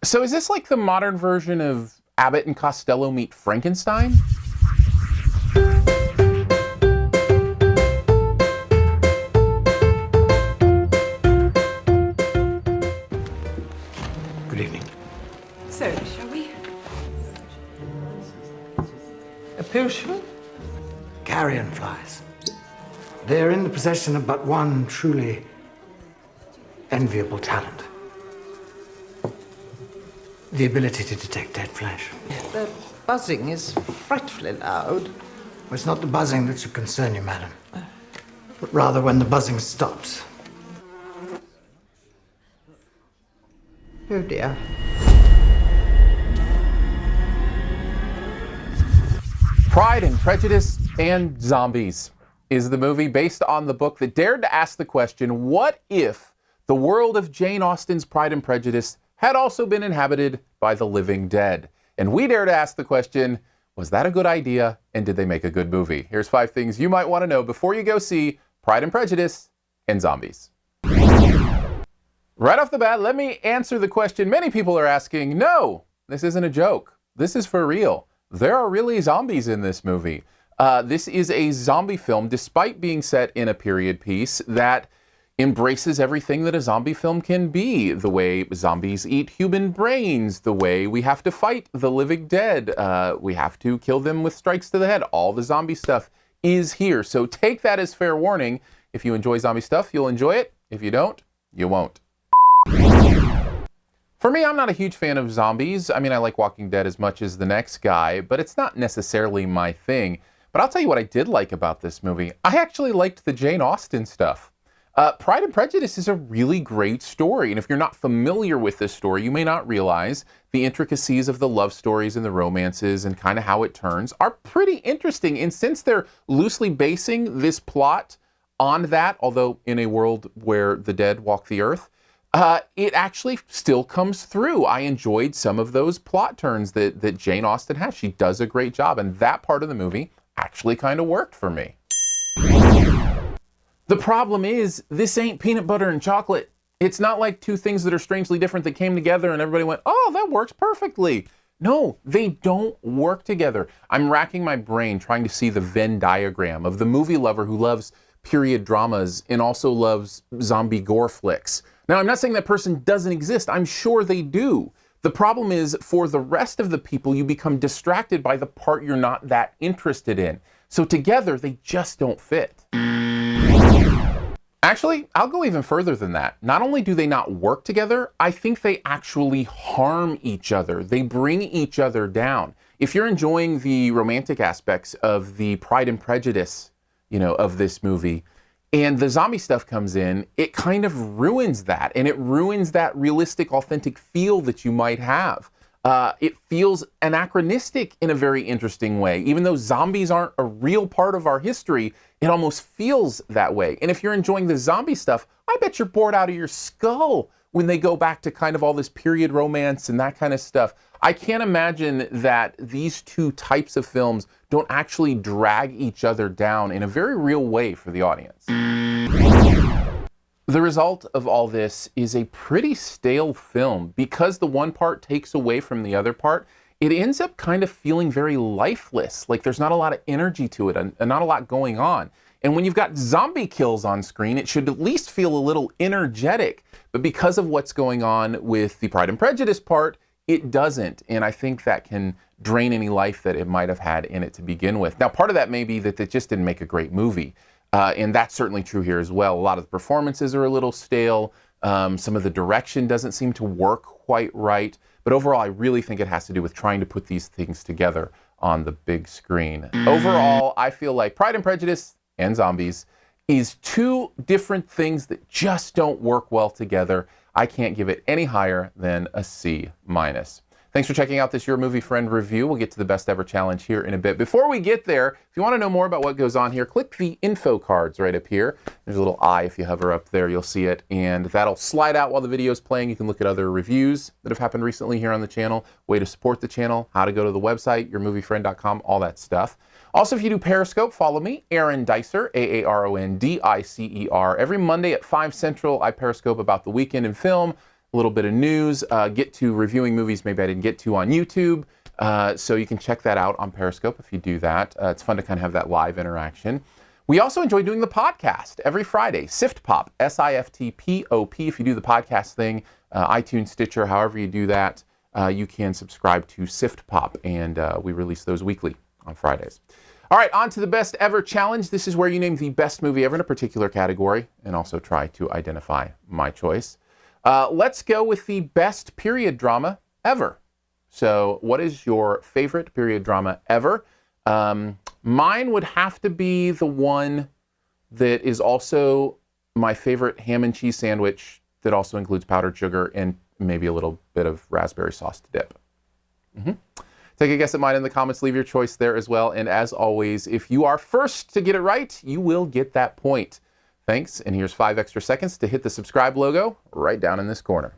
So is this like the modern version of Abbott and Costello meet Frankenstein? Good evening. So, shall we? A potion? Carrion flies. They're in the possession of but one truly enviable talent. The ability to detect dead flesh. The buzzing is frightfully loud. Well, it's not the buzzing that should concern you, madam, but rather when the buzzing stops. Oh dear. Pride and Prejudice and Zombies is the movie based on the book that dared to ask the question, what if the world of Jane Austen's Pride and Prejudice had also been inhabited by the living dead? And we dare to ask the question, was that a good idea, and did they make a good movie? Here's 5 things you might want to know before you go see Pride and Prejudice and Zombies. Right off the bat, let me answer the question many people are asking. No, this isn't a joke. This is for real. There are really zombies in this movie. This is a zombie film, despite being set in a period piece, that embraces everything that a zombie film can be. The way zombies eat human brains, the way we have to fight the living dead, we have to kill them with strikes to the head. All the zombie stuff is here. So take that as fair warning. If you enjoy zombie stuff, you'll enjoy it. If you don't, you won't. For me, I'm not a huge fan of zombies. I mean, I like Walking Dead as much as the next guy, but it's not necessarily my thing. But I'll tell you what I did like about this movie. I actually liked the Jane Austen stuff. Pride and Prejudice is a really great story, and if you're not familiar with this story, you may not realize the intricacies of the love stories and the romances and kind of how it turns are pretty interesting. And since they're loosely basing this plot on that, although in a world where the dead walk the earth, it actually still comes through. I enjoyed some of those plot turns that Jane Austen has. She does a great job, and that part of the movie actually kind of worked for me. The problem is, this ain't peanut butter and chocolate. It's not like 2 things that are strangely different that came together and everybody went, oh, that works perfectly. No, they don't work together. I'm racking my brain trying to see the Venn diagram of the movie lover who loves period dramas and also loves zombie gore flicks. Now, I'm not saying that person doesn't exist. I'm sure they do. The problem is, for the rest of the people, you become distracted by the part you're not that interested in. So together, they just don't fit. Actually, I'll go even further than that. Not only do they not work together, I think they actually harm each other. They bring each other down. If you're enjoying the romantic aspects of the Pride and Prejudice, of this movie, and the zombie stuff comes in, it kind of ruins that, and it ruins that realistic, authentic feel that you might have. It feels anachronistic in a very interesting way. Even though zombies aren't a real part of our history, it almost feels that way. And if you're enjoying the zombie stuff, I bet you're bored out of your skull when they go back to kind of all this period romance and that kind of stuff. I can't imagine that these 2 types of films don't actually drag each other down in a very real way for the audience. The result of all this is a pretty stale film. Because the one part takes away from the other part, it ends up kind of feeling very lifeless. Like there's not a lot of energy to it and not a lot going on. And when you've got zombie kills on screen, it should at least feel a little energetic. But because of what's going on with the Pride and Prejudice part, it doesn't. And I think that can drain any life that it might have had in it to begin with. Now, part of that may be that it just didn't make a great movie. And that's certainly true here as well. A lot of the performances are a little stale. Some of the direction doesn't seem to work quite right. But overall, I really think it has to do with trying to put these things together on the big screen. Overall, I feel like Pride and Prejudice and Zombies is 2 different things that just don't work well together. I can't give it any higher than a C-. Thanks for checking out this Your Movie Friend review. We'll get to the best ever challenge here in a bit. Before we get there, if you want to know more about what goes on here, click the info cards right up here. There's a little eye. If you hover up there, you'll see it. And that'll slide out while the video is playing. You can look at other reviews that have happened recently here on the channel, way to support the channel, how to go to the website, yourmoviefriend.com, all that stuff. Also, if you do Periscope, follow me, Aaron Dicer, Aarondicer. Every Monday at 5 Central, I Periscope about the weekend in film. a little bit of news, get to reviewing movies maybe I didn't get to on YouTube. So you can check that out on Periscope if you do that. It's fun to kind of have that live interaction. We also enjoy doing the podcast every Friday. SiftPop, SiftPop. If you do the podcast thing, iTunes, Stitcher, however you do that, you can subscribe to SiftPop, and we release those weekly on Fridays. All right, on to the Best Ever Challenge. This is where you name the best movie ever in a particular category and also try to identify my choice. Let's go with the best period drama ever. So what is your favorite period drama ever? Mine would have to be the one that is also my favorite ham and cheese sandwich that also includes powdered sugar and maybe a little bit of raspberry sauce to dip. Take a guess at mine in the comments. Leave your choice there as well. And as always, if you are first to get it right, you will get that point. Thanks, and here's 5 extra seconds to hit the subscribe logo right down in this corner.